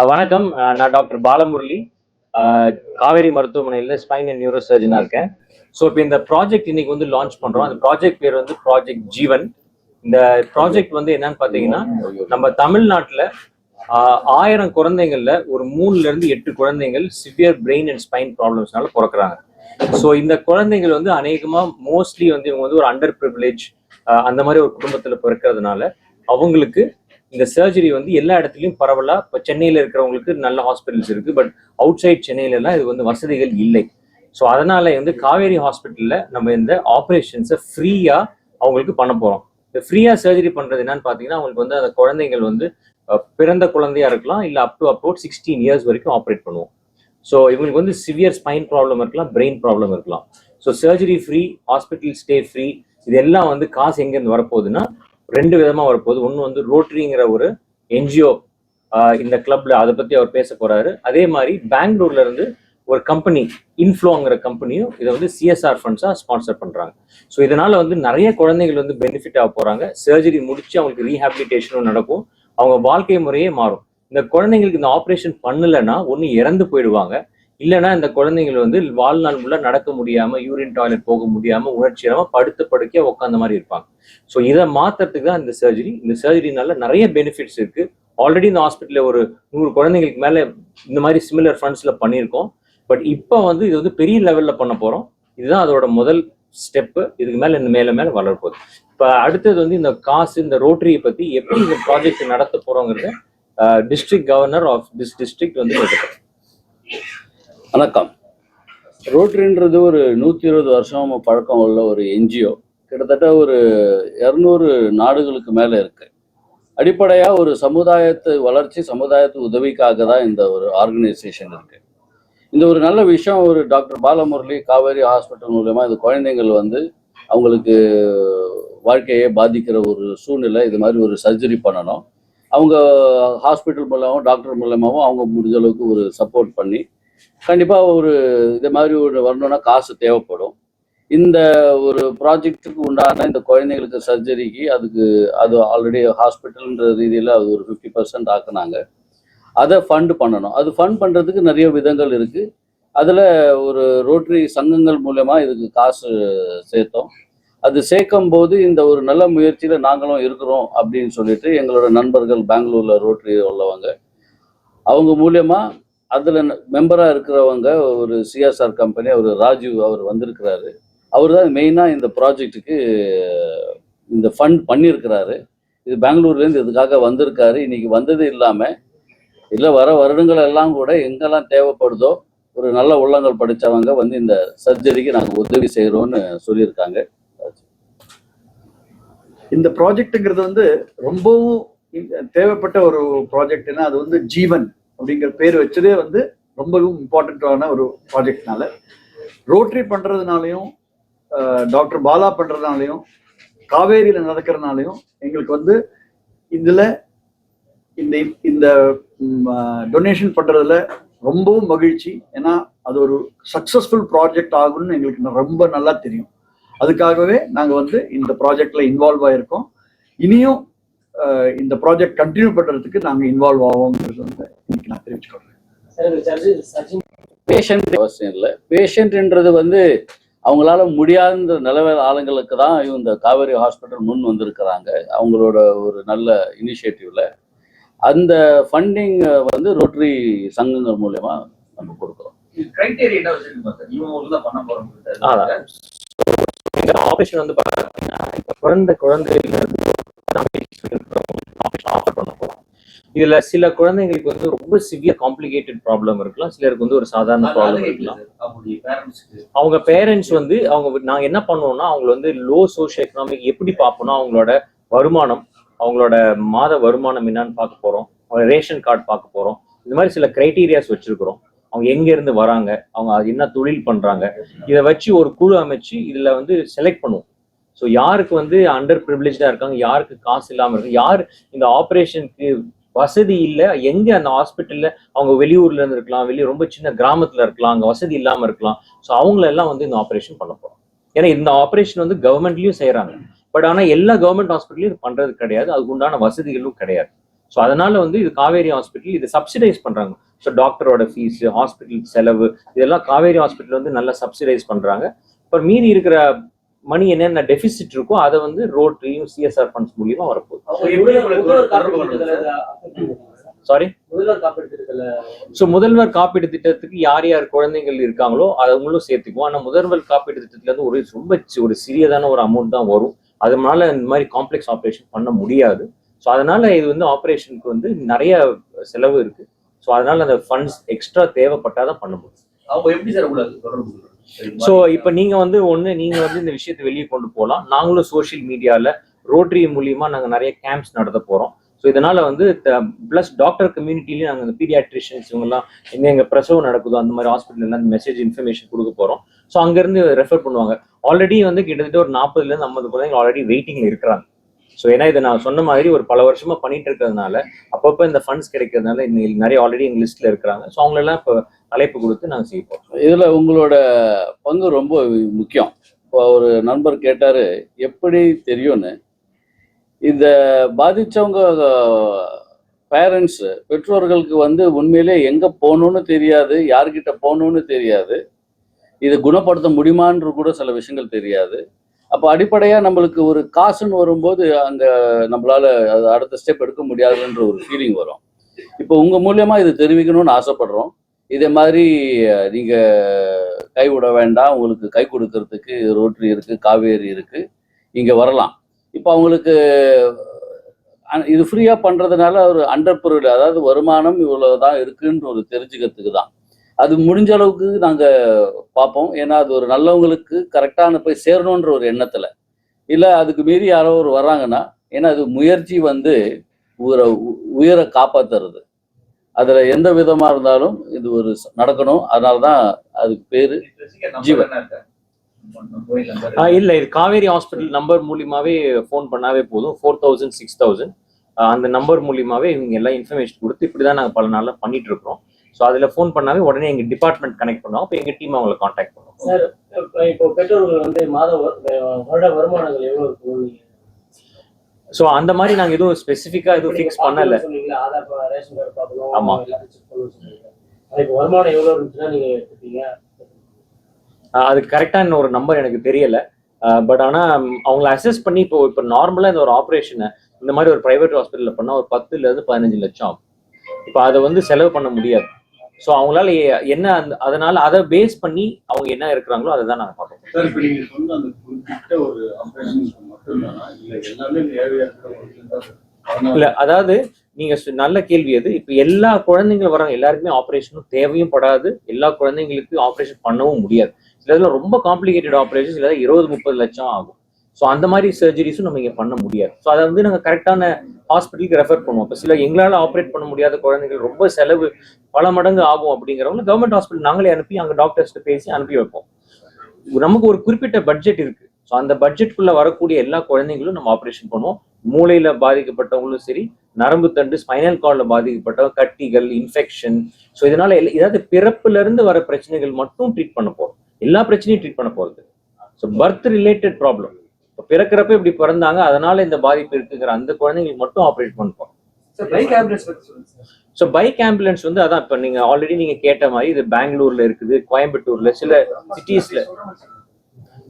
வணக்கம். நான் டாக்டர் பாலமுரளி. அஹ், காவேரி மருத்துவமனையில் ஸ்பைன் அண்ட் நியூரோ சர்ஜனாக இருக்கேன். ஸோ இப்போ இந்த ப்ராஜெக்ட் இன்னைக்கு வந்து லான்ச் பண்றோம். அந்த ப்ராஜெக்ட் பேர் வந்து ப்ராஜெக்ட் ஜீவன். இந்த ப்ராஜெக்ட் வந்து என்னன்னு பார்த்தீங்கன்னா, நம்ம தமிழ்நாட்டில் 1000 குழந்தைங்கள்ல ஒரு 3 to 8 குழந்தைகள் சிவியர் பிரெயின் அண்ட் ஸ்பைன் ப்ராப்ளம்ஸ்னால பிறக்கிறாங்க. ஸோ இந்த குழந்தைகள் வந்து அநேகமா மோஸ்ட்லி வந்து இவங்க வந்து ஒரு அண்டர் ப்ரிவிலேஜ் அந்த மாதிரி ஒரு குடும்பத்தில் பிறக்கிறதுனால அவங்களுக்கு இந்த சர்ஜரி வந்து எல்லா இடத்துலையும் பரவலா இப்போ சென்னையில் இருக்கிறவங்களுக்கு நல்ல ஹாஸ்பிட்டல்ஸ் இருக்கு. பட் அவுட் சைட் சென்னையில எல்லாம் இது வந்து வசதிகள் இல்லை. ஸோ அதனால வந்து காவேரி ஹாஸ்பிட்டல்ல நம்ம இந்த ஆப்ரேஷன்ஸை ஃப்ரீயா அவங்களுக்கு பண்ண போறோம். இந்த ஃப்ரீயா சர்ஜரி பண்றது என்னன்னு பாத்தீங்கன்னா, அவங்களுக்கு வந்து அந்த குழந்தைகள் வந்து பிறந்த குழந்தையா இருக்கலாம், இல்ல அப் டு அப்ரோட் 16 இயர்ஸ் வரைக்கும் ஆப்ரேட் பண்ணுவோம். ஸோ இவங்களுக்கு வந்து சிவியர் ஸ்பைன் ப்ராப்ளம் இருக்கலாம், பிரெயின் ப்ராப்ளம் இருக்கலாம். So surgery free, hospital stay free. இதெல்லாம் வந்து காசு எங்கேருந்து வரப்போகுதுன்னா 2 விதமா வரப்போகுது. ஒன்று வந்து ரோட்டரிங்கிற ஒரு என்ஜிஓ இந்த கிளப்ல அதை பத்தி அவர் பேச போறாரு. அதே மாதிரி பெங்களூர்ல இருந்து ஒரு கம்பெனி இன்ஃப்ளோங்கிற கம்பெனியும் இதை வந்து சிஎஸ்ஆர் ஃபண்ட்ஸா ஸ்பான்சர் பண்றாங்க. ஸோ இதனால வந்து நிறைய குழந்தைகள் வந்து பெனிஃபிட் ஆக போறாங்க. சர்ஜரி முடிச்சு அவங்களுக்கு ரீஹாபிலிட்டேஷனும் நடக்கும், அவங்க வாழ்க்கை முறையே மாறும். இந்த குழந்தைங்களுக்கு இந்த ஆப்ரேஷன் பண்ணலைன்னா ஒன்று இறந்து போயிடுவாங்க, இல்லைன்னா இந்த குழந்தைகள் வந்து வாழ்நாள் முள்ள நடக்க முடியாம, யூரின் டாய்லெட் போக முடியாம, உணர்ச்சியாம படுத்த படுக்கையா உட்காந்த மாதிரி இருப்பாங்க. ஸோ இதை மாத்துறதுக்கு தான் இந்த சர்ஜரி. இந்த சர்ஜரினால நிறைய பெனிஃபிட்ஸ் இருக்கு. ஆல்ரெடி இந்த ஹாஸ்பிட்டல்ல ஒரு 100 குழந்தைங்களுக்கு மேல இந்த மாதிரி சிமிலர் ஃபண்ட்ஸ்ல பண்ணியிருக்கோம். பட் இப்போ வந்து இது வந்து பெரிய லெவல்ல பண்ண போறோம். இதுதான் அதோட முதல் ஸ்டெப்பு. இதுக்கு மேல இந்த மேல மேல வளரப்போகுது. இப்போ அடுத்தது வந்து இந்த காசு, இந்த ரோட்டரியை பத்தி எப்படி இந்த ப்ராஜெக்ட் நடத்த போறோங்கிறத district governor of this district வந்து கேட்டுக்கிறேன். வணக்கம். ரோட்டரின்றது ஒரு 120 வருஷம் பழக்கம் உள்ள ஒரு என்ஜிஓ. கிட்டத்தட்ட ஒரு 200 நாடுகளுக்கு மேலே இருக்கு. அடிப்படையாக ஒரு சமுதாயத்து வளர்ச்சி, சமுதாயத்து உதவிக்காக தான் இந்த ஒரு ஆர்கனைசேஷன் இருக்கு. இந்த ஒரு நல்ல விஷயம் ஒரு டாக்டர் பாலமுரளி காவேரி ஹாஸ்பிட்டல் மூலமா இந்த குழந்தைங்கள் வந்து அவங்களுக்கு வாழ்க்கையை பாதிக்கிற ஒரு சூழ்நிலை, இது மாதிரி ஒரு சர்ஜரி பண்ணணும். அவங்க ஹாஸ்பிட்டல் மூலமாகவும் டாக்டர் மூலமாகவும் அவங்க முடிஞ்ச அளவுக்கு ஒரு சப்போர்ட் பண்ணி கண்டிப்பாக ஒரு இது மாதிரி ஒரு வரணும்னா காசு தேவைப்படும். இந்த ஒரு ப்ராஜெக்டுக்கு உண்டான இந்த குழந்தைங்களுக்கு சர்ஜரிக்கு அது ஆல்ரெடி ஹாஸ்பிட்டல்ன்ற ரீதியில் அது ஒரு 50% ஆக்குனாங்க. அதை ஃபண்ட் பண்ணணும். அது ஃபண்ட் பண்ணுறதுக்கு நிறைய விதங்கள் இருக்குது. அதில் ஒரு ரோட்டரி சங்கங்கள் மூலமா இதுக்கு காசு சேர்த்தோம். அது சேர்க்கும் போது இந்த ஒரு நல்ல முயற்சியில் நாங்களும் இருக்கிறோம் அப்படின்னு சொல்லிட்டு எங்களோட நண்பர்கள் பெங்களூரில் ரோட்டரி உள்ளவங்க அவங்க மூலயமா அதில் மெம்பராக இருக்கிறவங்க ஒரு சிஎஸ்ஆர் கம்பெனி அவர் ராஜீவ் அவர் வந்திருக்கிறாரு. அவர் தான் மெயினாக இந்த ப்ராஜெக்டுக்கு இந்த ஃபண்ட் பண்ணியிருக்கிறாரு. இது பெங்களூர்லேருந்து இதுக்காக வந்திருக்காரு. இன்னைக்கு வந்தது இல்லாமல் இல்லை வர வருடங்கள் எல்லாம் கூட எங்கெல்லாம் தேவைப்படுதோ ஒரு நல்ல உள்ளங்கள் படித்தவங்க வந்து இந்த சர்ஜரிக்கு நாங்கள் உதவி செய்கிறோன்னு சொல்லியிருக்காங்க. இந்த ப்ராஜெக்ட்டுங்கிறது வந்து ரொம்பவும் தேவைப்பட்ட ஒரு ப்ராஜெக்ட்னா அது வந்து ஜீவன் அப்படிங்கிற பேர் வச்சதே வந்து ரொம்பவும் இம்பார்ட்டண்ட்டான ஒரு ப்ராஜெக்ட்னால ரோட்டரி பண்றதுனாலையும் டாக்டர் பாலா பண்றதுனாலையும் காவேரியில நடக்கிறதுனாலையும் எங்களுக்கு வந்து இதுல இந்த இந்த டொனேஷன் பண்றதுல ரொம்பவும் மகிழ்ச்சி. ஏன்னா அது ஒரு சக்சஸ்ஃபுல் ப்ராஜெக்ட் ஆகும்னு எங்களுக்கு ரொம்ப நல்லா தெரியும். அதுக்காகவே நாங்கள் வந்து இந்த ப்ராஜெக்ட்ல இன்வால்வ் ஆயிருக்கோம். இனியும் இந்த ப்ராஜெக்ட் கண்டினியூ பண்றதுக்கு நாங்கள் இன்வால்வ் ஆவோங்கிறது வந்து இன்னைக்கு நான் தெரிவிச்சுக்கிறேன். பேஷண்ட் அவசியம் இல்லை. பேஷண்ட்ன்றது வந்து அவங்களால முடியாத நிலவேல ஆளுங்களுக்கு தான் இந்த காவேரி ஹாஸ்பிட்டல் முன் வந்திருக்கிறாங்க. அவங்களோட ஒரு நல்ல இனிஷியேட்டிவ்ல அந்த ஃபண்டிங் வந்து ரோட்டரி சங்கங்கள் மூலமா நம்ம கொடுக்குறோம். இந்த ஆபரேஷன் வந்து பாத்தீங்கன்னா பிறந்த குழந்தையில ஆஃபர் பண்ண போறோம். இதுல சில குழந்தைங்களுக்கு வந்து ரொம்ப சிவியர் காம்ப்ளிகேட்டட் ப்ராப்ளம் இருக்கலாம், சிலருக்கு வந்து ஒரு சாதாரண ப்ராப்ளம் இருக்கலாம். அவங்க பேரண்ட்ஸ் வந்து நாங்க என்ன பண்ணுவோம்னா அவங்களை வந்து லோ சோஷியோ எக்கனாமிக் எப்படி பார்ப்போம்னா அவங்களோட வருமானம், அவங்களோட மாத வருமானம் என்னன்னு பார்க்க போறோம், அவங்க ரேஷன் கார்டு பார்க்க போறோம். இந்த மாதிரி சில கிரைட்டீரியாஸ் வச்சிருக்கிறோம். அவங்க எங்க இருந்து வராங்க, அவங்க அது என்ன தொழில் பண்றாங்க, இதை வச்சு ஒரு குழு அமைச்சு இதுல வந்து செலக்ட் பண்ணுவோம். ஸோ யாருக்கு வந்து அண்டர் ப்ரிவிலேஜா இருக்காங்க, யாருக்கு காசு இல்லாம இருக்கு, யார் இந்த ஆப்ரேஷனுக்கு வசதி இல்லை, எங்க அந்த ஹாஸ்பிட்டல்ல அவங்க வெளியூர்ல இருந்து இருக்கலாம், ரொம்ப சின்ன கிராமத்துல இருக்கலாம், அங்க வசதி இல்லாம இருக்கலாம். ஸோ அவங்களெல்லாம் வந்து இந்த ஆப்ரேஷன் பண்ண போறோம். ஏன்னா இந்த ஆப்ரேஷன் வந்து கவர்மெண்ட்லயும் செய்யறாங்க. பட் ஆனா எல்லா கவர்மெண்ட் ஹாஸ்பிட்டலையும் இது பண்றது கிடையாது, அதுக்கு உண்டான வசதிகளும் கிடையாது. ஸோ அதனால வந்து இது காவேரி ஹாஸ்பிட்டல் இது சப்சிடைஸ் பண்றாங்க. ஸோ டாக்டரோட ஃபீஸ், ஹாஸ்பிட்டல் செலவு இதெல்லாம் காவேரி ஹாஸ்பிட்டல் வந்து நல்லா சப்சிடைஸ் பண்றாங்க. இப்போ மீதி இருக்கிற மணி என்னென்ன டெபிசிட் இருக்கோ அதை வந்து ரோட்டரியும் சிஎஸ்ஆர் ஃபண்ட்ஸ் மூலியமா வரப்போகுது. சாரி, ஸோ முதல்வர் காப்பீடு திட்டத்துக்கு யார் யார் குழந்தைகள் இருக்காங்களோ அவங்களும் சேர்த்துக்குவோம். ஆனால் முதல்வர் காப்பீடு திட்டத்துல இருந்து ஒரு சிறியதான ஒரு அமௌண்ட் தான் வரும். அதனால இந்த மாதிரி காம்ப்ளெக்ஸ் ஆப்ரேஷன் பண்ண முடியாது. ஸோ அதனால இது வந்து ஆப்ரேஷனுக்கு வந்து நிறைய செலவு இருக்கு. ஸோ அதனால அந்த ஃபண்ட்ஸ் எக்ஸ்ட்ரா தேவைப்பட்டாதான் பண்ண முடியும். அவங்க எப்படி சார் தொடர்பு? ஸோ இப்போ நீங்க வந்து இந்த விஷயத்தை வெளியே கொண்டு போகலாம். நாங்களும் சோஷியல் மீடியால ரோட்டரி மூலியமா நாங்கள் நிறைய கேம்ப்ஸ் நடத்த போறோம். ஸோ இதனால வந்து பிளஸ் டாக்டர் கம்யூனிட்டிலையும் நாங்கள் பீடியாட்ரிஷியன்ஸ் இவங்கெல்லாம் எங்க பிரசவம் நடக்குதோ அந்த மாதிரி ஹாஸ்பிட்டல் அந்த மெசேஜ் இன்ஃபர்மேஷன் கொடுக்க போறோம். ஸோ அங்கிருந்து ரெஃபர் பண்ணுவாங்க. ஆல்ரெடி வந்து கிட்டத்தட்ட ஒரு 40 to 50 குழந்தைங்க ஆல்ரெடி வெயிட்டிங்ல இருக்கிறாங்க. ஸோ ஏன்னா இதை நான் சொன்ன மாதிரி ஒரு பல வருஷமா பண்ணிட்டு இருக்கிறதுனால அப்பப்போ இந்த ஃபண்ட்ஸ் கிடைக்கிறதுனால நிறைய ஆல்ரெடி எங்க லிஸ்ட்ல இருக்கிறாங்க. ஸோ அவங்களெல்லாம் இப்போ அழைப்பு கொடுத்து நாங்கள் செய்ய போறோம். இதுல உங்களோட பங்கு ரொம்ப முக்கியம். இப்போ ஒரு நண்பர் கேட்டாரு எப்படி தெரியும்னு. இந்த பாதிச்சவங்க பேரண்ட்ஸ் பெற்றோர்களுக்கு வந்து உண்மையிலே எங்க போகணும்னு தெரியாது, யார்கிட்ட போகணும்னு தெரியாது, இது குணப்படுத்த முடியுமான்னு கூட சில விஷயங்கள் தெரியாது. அப்போ அடிப்படையாக நம்மளுக்கு ஒரு காசுன்னு வரும்போது அங்கே நம்மளால அது அடுத்த ஸ்டெப் எடுக்க முடியாதுன்ற ஒரு ஃபீலிங் வரும். இப்போ உங்கள் மூலியமாக இது தெரிவிக்கணும்னு ஆசைப்படுறோம். இதே மாதிரி நீங்கள் கைவிட வேண்டாம், உங்களுக்கு கை கொடுக்கறதுக்கு ரோட்டரி இருக்குது, காவேரி இருக்குது, இங்கே வரலாம். இப்போ அவங்களுக்கு இது ஃப்ரீயாக பண்ணுறதுனால ஒரு அண்டர்புரட், அதாவது வருமானம் இவ்வளோ தான் இருக்குன்னு ஒரு தெரிஞ்சுக்கிறதுக்கு தான். அது முடிஞ்ச அளவுக்கு நாங்கள் பார்ப்போம். ஏன்னா அது ஒரு நல்லவங்களுக்கு கரெக்டான போய் சேரணுன்ற ஒரு எண்ணத்தில். இல்லை அதுக்கு மீறி யாரோ ஒரு வர்றாங்கன்னா, ஏன்னா அது முயற்சி வந்து உயிரை காப்பாற்றுறது. அதில் எந்த விதமாக இருந்தாலும் இது ஒரு நடக்கணும். அதனால தான் அதுக்கு பேர் ஜீவன். இல்லை, இது காவேரி ஹாஸ்பிட்டல் நம்பர் மூலியமாவே ஃபோன் பண்ணாவே போதும். 4000 6000 அந்த நம்பர் மூலியமாவே இவங்க எல்லாம் இன்ஃபர்மேஷன் கொடுத்து இப்படிதான் நாங்கள் பல நாளில் பண்ணிட்டு இருக்கிறோம். ஸோ அதில் ஃபோன் பண்ணாவே உடனே எங்கள் டிபார்ட்மெண்ட் கனெக்ட் பண்ணுவோம். அப்போ எங்கள் டீம் அவங்களை காண்டாக்ட் பண்ணுவோம். சார், இப்போ பெற்றோர்கள் வந்து வருட வருமானங்கள் எவ்வளோ இருக்கும்? ஸோ அந்த மாதிரி நாங்கள் எதுவும் ஸ்பெசிஃபிக்காக எதுவும் ஃபிக்ஸ் பண்ணலை. ஆதார் ரேஷன் கார்டு பார்க்கணும். ஆமாம். இப்போ வருமானம் எவ்வளோ இருந்துச்சுன்னா நீங்கள் எடுத்துப்பீங்க? அது கரெக்டான ஒரு நம்பர் எனக்கு தெரியல. பட் ஆனால் அவங்கள அசஸ் பண்ணி இப்போ நார்மலாக இந்த ஒரு ஆப்ரேஷனை இந்த மாதிரி ஒரு ப்ரைவேட் ஹாஸ்பிட்டலில் பண்ணால் ஒரு 10 to 15 லட்சம் ஆகும். இப்போ அதை வந்து செலவு பண்ண முடியாது. ஸோ அவங்களால என்ன அதனால அதை பேஸ் பண்ணி அவங்க என்ன இருக்கிறாங்களோ அதை தான் நாங்கள் பார்ப்போம். சார், இப்போ நீங்கள் சொன்ன அந்த குறிப்பிட்ட ஒரு ஆப்ரேஷனுக்கு மட்டும்தானா இல்லை எல்லாமே இல்லை, அதாவது நீங்க நல்ல கேள்வி அது. இப்போ எல்லா குழந்தைங்களும் வராங்க, எல்லாருக்குமே ஆப்ரேஷனும் தேவையும் படாது, எல்லா குழந்தைங்களுக்கு ஆப்ரேஷன் பண்ணவும் முடியாது. சிலதுல ரொம்ப காம்ப்ளிகேட்டட் ஆப்ரேஷன், சில 20-30 லட்சம் ஆகும். ஸோ அந்த மாதிரி சர்ஜரிஸும் நம்ம இங்கே பண்ண முடியாது. ஸோ அதை வந்து நாங்கள் கரெக்டான ஹாஸ்பிட்டலுக்கு ரெஃபர் பண்ணுவோம். இப்போ சில எங்களால் ஆப்ரேட் பண்ண முடியாத குழந்தைகள் ரொம்ப செலவு பல மடங்கு ஆகும் அப்படிங்கிறவங்க கவர்மெண்ட் ஹாஸ்பிட்டல் நாங்களே அனுப்பி அங்கே டாக்டர்ஸ்ட்டு பேசி அனுப்பி வைப்போம். நமக்கு ஒரு குறிப்பிட்ட பட்ஜெட் இருக்கு. ஸோ அந்த பட்ஜெட்குள்ள வரக்கூடிய எல்லா குழந்தைங்களும் நம்ம ஆப்ரேஷன் பண்ணுவோம். மூளையில பாதிக்கப்பட்டவங்களும் சரி, நரம்பு தண்டு ஸ்பைனல் கார்ட்ல பாதிக்கப்பட்டவங்க, கட்டிகள், இன்ஃபெக்ஷன், ஸோ இதனால ஏதாவது பிறப்புல இருந்து வர பிரச்சனைகள் மட்டும் ட்ரீட் பண்ண போறோம். எல்லா பிரச்சனையும் ட்ரீட் பண்ண போறது. ஸோ பர்த் ரிலேட்டட் ப்ராப்ளம், பிறக்கிறப்ப இப்படி பிறந்தாங்க அதனால இந்த பாதிப்பு இருக்குங்கிற அந்த குழந்தைங்களுக்கு மட்டும் ஆப்ரேட் பண்ணுவோம். ஸோ பைக் ஆம்புலன்ஸ் வந்து அதான் இப்போ நீங்க ஆல்ரெடி நீங்க கேட்ட மாதிரி இது பெங்களூர்ல இருக்குது, கோயம்புத்தூர்ல, சில சிட்டிஸ்ல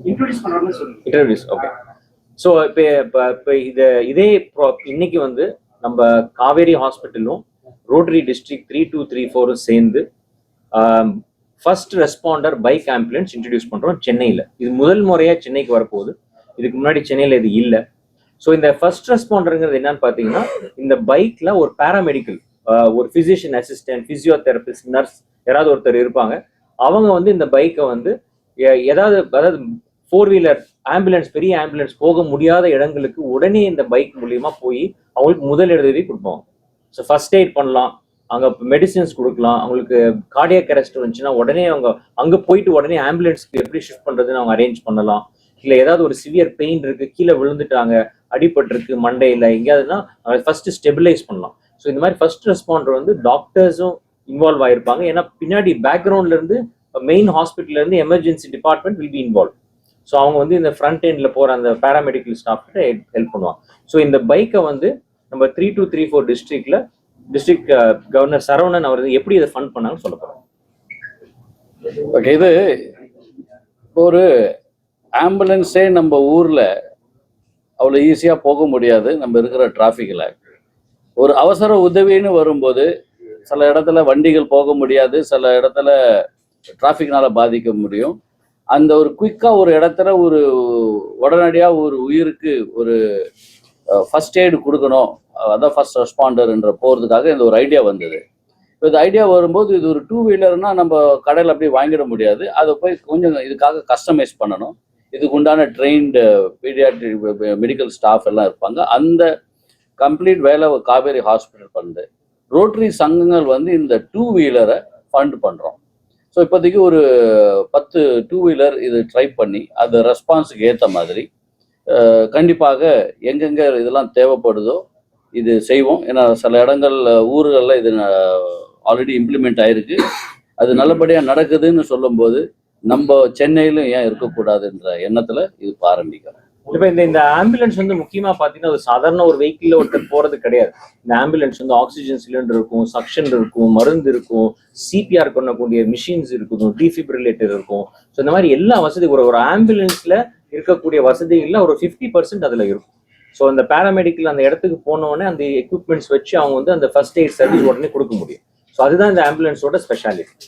இன்ட்ரோடியூஸ். ஓகே. ஸோ இப்போ இதே இன்னைக்கு வந்து நம்ம காவேரி ஹாஸ்பிட்டலும் ரோட்டரி டிஸ்ட்ரிக்ட் 3234 சேர்ந்து first responder bike ambulance introduce பண்றோம் சென்னையில. இது முதல் முறையா சென்னைக்கு வரப்போகுது. இதுக்கு முன்னாடி சென்னையில இது இல்லை. ஸோ இந்த ஃபர்ஸ்ட் ரெஸ்பாண்டருங்கிறது என்னன்னு பார்த்தீங்கன்னா, இந்த பைக்ல ஒரு பேராமெடிக்கல், ஒரு பிசிஷியன் அசிஸ்டன்ட், பிசியோதெரபிஸ்ட், நர்ஸ் யாராவது ஒருத்தர் இருப்பாங்க. அவங்க வந்து இந்த பைக்கை வந்து அதாவது 4-wheeler ஆம்புலன்ஸ், பெரிய ஆம்புலன்ஸ் போக முடியாத இடங்களுக்கு உடனே இந்த பைக் மூலியமா போய் அவங்களுக்கு முதலுதவி கொடுப்பாங்க. ஸோ ஃபர்ஸ்ட் எய்ட் பண்ணலாம், அங்கே மெடிசின்ஸ் கொடுக்கலாம். அவங்களுக்கு கார்டியாக் அரெஸ்ட் வந்துச்சுன்னா உடனே அவங்க அங்கே போயிட்டு உடனே ஆம்புலன்ஸ்க்கு எப்படி ஷிஃப்ட் பண்ணுறதுன்னு அவங்க அரேஞ்ச் பண்ணலாம். இல்லை ஏதாவது ஒரு சிவியர் பெயின் இருக்கு, கீழே விழுந்துட்டாங்க, அடிபட்டிருக்கு மண்டையில் எங்கேயாவதுன்னா ஃபர்ஸ்ட் ஸ்டெபிலைஸ் பண்ணலாம். ஸோ இந்த மாதிரி ஃபர்ஸ்ட் ரெஸ்பாண்டர் வந்து டாக்டர்ஸும் இன்வால்வ் ஆயிருப்பாங்க. ஏன்னா பின்னாடி பேக்ரவுண்ட்ல இருந்து மெயின் ஹாஸ்பிட்டல்ல இருந்து emergency department will be involve. So அவங்க வந்து இந்த ஃப்ரண்ட் எண்ட்ல போற அந்த பேராமெடிக்கல் ஸ்டாஃப் கிட்ட ஹெல்ப் பண்ணுவாங்க. ஸோ இந்த பைக்கை வந்து நம்ம 3 to 3-4 டிஸ்ட்ரிக்ட் கவர்னர் சரவணன் அவர் எப்படி இதை ஃபண்ட் பண்ணாங்கன்னு சொல்ல போறோம். ஓகே, இது ஒரு ஆம்புலன்ஸே நம்ம ஊரில் அவ்வளோ ஈஸியாக போக முடியாது. நம்ம இருக்கிற டிராஃபிக்கில் ஒரு அவசர உதவின்னு வரும்போது சில இடத்துல வண்டிகள் போக முடியாது, சில இடத்துல டிராஃபிக்னால பாதிக்க முடியும். அந்த ஒரு குயிக்காக ஒரு இடத்துல ஒரு உடனடியாக ஒரு உயிருக்கு ஒரு ஃபர்ஸ்ட் எய்டு கொடுக்கணும், அதான் ஃபர்ஸ்ட் ரெஸ்பாண்டர்ன்ற போகிறதுக்காக இந்த ஒரு ஐடியா வந்தது. இப்போ இந்த ஐடியா வரும்போது இது ஒரு 2 வீலர்னா நம்ம கடையில் அப்படியே வாங்கிட முடியாது, அதை போய் கொஞ்சம் இதுக்காக கஸ்டமைஸ் பண்ணணும். இதுக்கு உண்டான ட்ரெயின்டு பீடியாட்ரிக் மெடிக்கல் ஸ்டாஃப் எல்லாம் இருப்பாங்க. அந்த கம்ப்ளீட் வேலை காவேரி ஹாஸ்பிட்டல் பண்ணுது. ரோட்டரி சங்கங்கள் வந்து இந்த 2 வீலரை ஃபண்ட் பண்ணுறோம். ஸோ இப்போதைக்கு ஒரு 10 2 வீலர் இது ட்ரை பண்ணி அது ரெஸ்பான்ஸுக்கு ஏற்ற மாதிரி கண்டிப்பாக எங்கெங்கே இதெல்லாம் தேவைப்படுதோ இது செய்வோம். ஏன்னா சில இடங்கள்ல ஊர்களில் இது ஆல்ரெடி இம்ப்ளிமெண்ட் ஆயிருக்கு. அது நல்லபடியாக நடக்குதுன்னு சொல்லும்போது நம்ம சென்னையிலும் ஏன் இருக்கக்கூடாதுன்ற எண்ணத்தில் இது ஆரம்பிக்கிறோம். இப்போ இந்த ஆம்புலன்ஸ் வந்து முக்கியமா பாத்தீங்கன்னா ஒரு சாதாரண ஒரு வெஹிக்கிள் ஒருத்தர் போறது கிடையாது. இந்த ஆம்புலன்ஸ் வந்து ஆக்சிஜன் சிலிண்டர் இருக்கும், சக்ஷன் இருக்கும், மருந்து இருக்கும், சிபிஆர் பண்ணக்கூடிய மிஷின்ஸ் இருக்கும், டிஃபிபிரிலேட்டர் இருக்கும். ஸோ இந்த மாதிரி எல்லா வசதி ஒரு ஆம்புலன்ஸ்ல இருக்கக்கூடிய வசதிகள்ல ஒரு 50% அதுல இருக்கும். ஸோ அந்த பேராமெடிக்கல் அந்த இடத்துக்கு போனோடனே அந்த எக்யூப்மெண்ட்ஸ் வச்சு அவங்க வந்து அந்த ஃபர்ஸ்ட் எய்ட் சர்வீஸ் உடனே கொடுக்க முடியும். ஸோ அதுதான் இந்த ஆம்புலன்ஸோட ஸ்பெஷாலிட்டி.